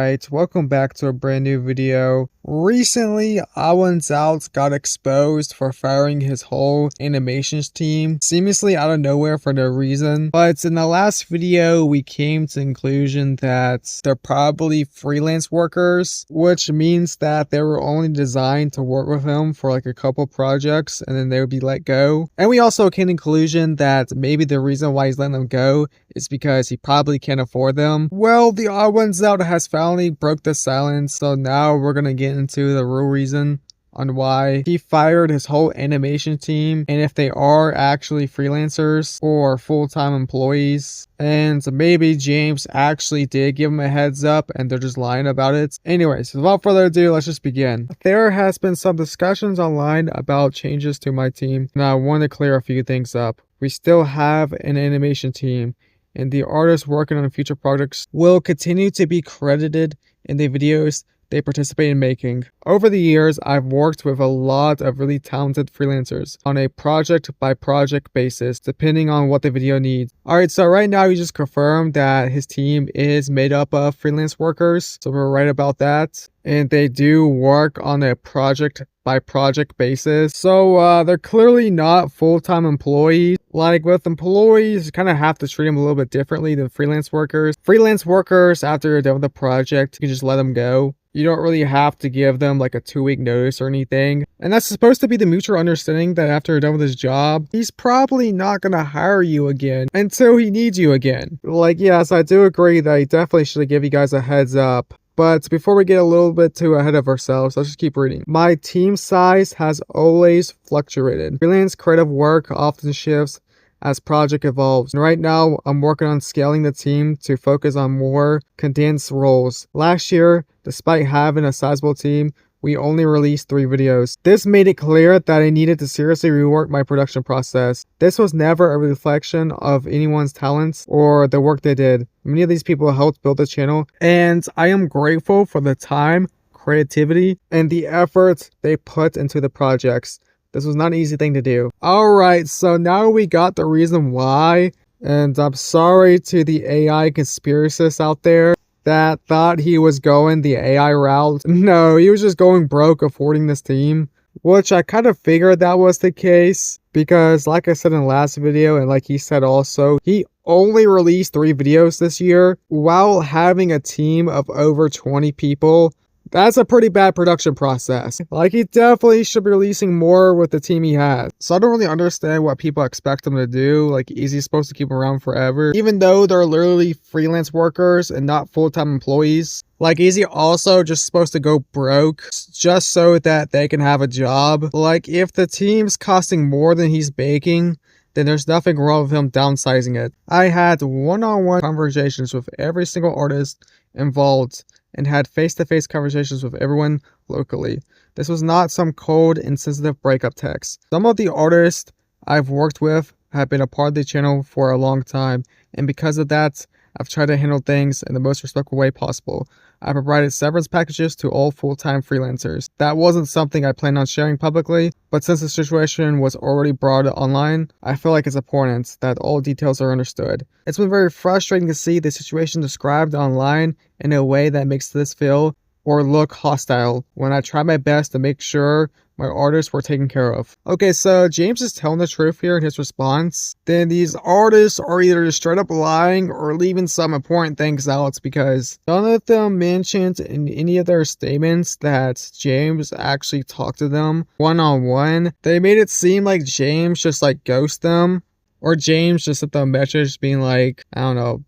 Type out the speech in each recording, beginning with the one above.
Alright, welcome back to a brand new video. Recently, Odd1sout got exposed for firing his whole animations team, seemingly out of nowhere for no reason. But in the last video, we came to the conclusion that they're probably freelance workers, which means that they were only designed to work with him for like a couple projects and then they would be let go. And we also came to the conclusion that maybe the reason why he's letting them go is because he probably can't afford them. Well, the Odd1sout has finally broke the silence, so now we're gonna get into the real reason on why he fired his whole animation team and if they are actually freelancers or full-time employees. And maybe James actually did give him a heads up and they're just lying about it. Anyways, without further ado, let's just begin. There has been some discussions online about changes to my team, and I want to clear a few things up. We still have an animation team, and the artists working on future projects will continue to be credited in the videos they participate in making. Over the years, I've worked with a lot of really talented freelancers on a project by project basis, depending on what the video needs. Alright, so right now we just confirmed that his team is made up of freelance workers, so we're right about that. And they do work on a project by project basis. So they're clearly not full-time employees. Like with employees, you kind of have to treat them a little bit differently than freelance workers. Freelance workers, after you're done with the project, you can just let them go. You don't really have to give them like a 2-week notice or anything. And that's supposed to be the mutual understanding that after you're done with his job, he's probably not going to hire you again until he needs you again. Like, yes, I do agree that he definitely should give you guys a heads up. But before we get a little bit too ahead of ourselves, let's just keep reading. My team size has always fluctuated. Freelance creative work often shifts as project evolves. And right now, I'm working on scaling the team to focus on more condensed roles. Last year, despite having a sizable team, we only released 3 videos. This made it clear that I needed to seriously rework my production process. This was never a reflection of anyone's talents or the work they did. Many of these people helped build the channel, and I am grateful for the time, creativity, and the efforts they put into the projects. This was not an easy thing to do. Alright, so now we got the reason why, and I'm sorry to the AI conspiracists out there that thought he was going the AI route. No, he was just going broke affording this team, which I kind of figured that was the case because like I said in the last video and like he said also, he only released 3 videos this year while having a team of over 20 people. That's a pretty bad production process. Like, he definitely should be releasing more with the team he has. So I don't really understand what people expect him to do. Like, is he supposed to keep them around forever? Even though they're literally freelance workers and not full-time employees. Like, is he also just supposed to go broke just so that they can have a job? Like, if the team's costing more than he's making, then there's nothing wrong with him downsizing it. I had one-on-one conversations with every single artist involved and had face-to-face conversations with everyone locally. This was not some cold, insensitive breakup text. Some of the artists I've worked with have been a part of the channel for a long time, and because of that, I've tried to handle things in the most respectful way possible. I provided severance packages to all full-time freelancers. That wasn't something I planned on sharing publicly, but since the situation was already brought online, I feel like it's important that all details are understood. It's been very frustrating to see the situation described online in a way that makes this feel or look hostile when I try my best to make sure my artists were taken care of. Okay, so James is telling the truth here in his response. Then these artists are either just straight up lying or leaving some important things out because none of them mentioned in any of their statements that James actually talked to them one-on-one. They made it seem like James just like ghosted them, or James just sent them a message being like, I don't know,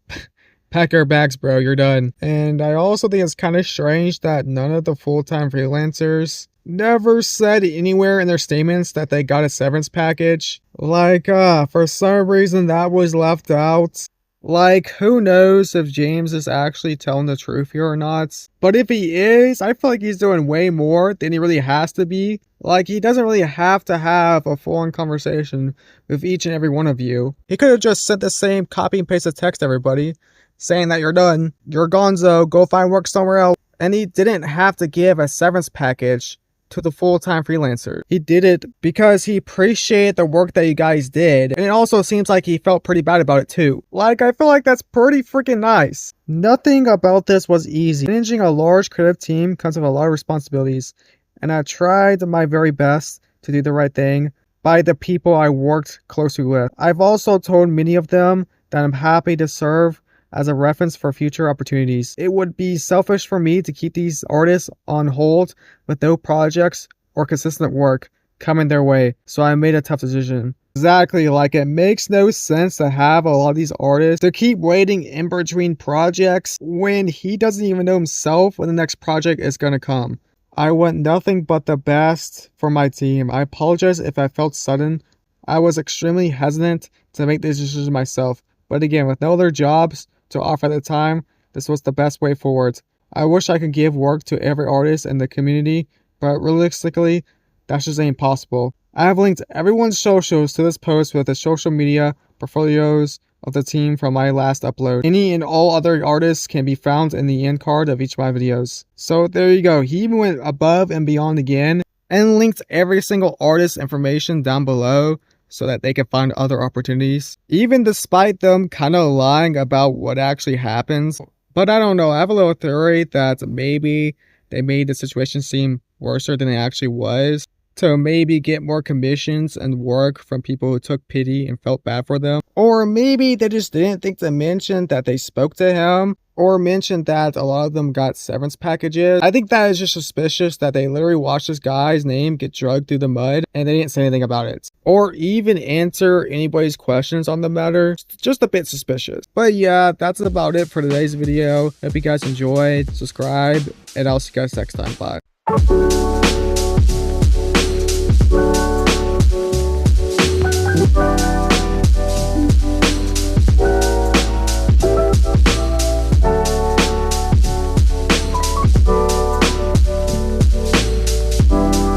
pack your bags, bro, you're done. And I also think it's kind of strange that none of the full-time freelancers never said anywhere in their statements that they got a severance package. Like, for some reason that was left out. Like, who knows if James is actually telling the truth here or not. But if he is, I feel like he's doing way more than he really has to be. Like, he doesn't really have to have a full-on conversation with each and every one of you. He could have just sent the same copy and pasted text to everybody, saying that you're done, you're gonzo, go find work somewhere else. And he didn't have to give a severance package to the full-time freelancer. He did it because he appreciated the work that you guys did, and it also seems like he felt pretty bad about it too. Like, I feel like that's pretty freaking nice. Nothing about this was easy. Managing a large creative team comes with a lot of responsibilities, and I tried my very best to do the right thing by the people I worked closely with. I've also told many of them that I'm happy to serve as a reference for future opportunities. It would be selfish for me to keep these artists on hold with no projects or consistent work coming their way, so I made a tough decision. Exactly, like it makes no sense to have a lot of these artists to keep waiting in between projects when he doesn't even know himself when the next project is gonna come. I want nothing but the best for my team. I apologize if I felt sudden. I was extremely hesitant to make these decisions myself, but again, with no other jobs to offer at the time, this was the best way forward. I wish I could give work to every artist in the community, but realistically, that's just ain't possible. I have linked everyone's socials to this post with the social media portfolios of the team from my last upload. Any and all other artists can be found in the end card of each of my videos. So there you go. He even went above and beyond again and linked every single artist's information down below so that they can find other opportunities, even despite them kind of lying about what actually happens. But I don't know, I have a little theory that maybe they made the situation seem worse than it actually was to maybe get more commissions and work from people who took pity and felt bad for them. Or maybe they just didn't think to mention that they spoke to him, or mentioned that a lot of them got severance packages. I think that is just suspicious that they literally watched this guy's name get dragged through the mud and they didn't say anything about it, or even answer anybody's questions on the matter. Just a bit suspicious. But yeah, that's about it for today's video. Hope you guys enjoyed. Subscribe, and I'll see you guys next time. Bye.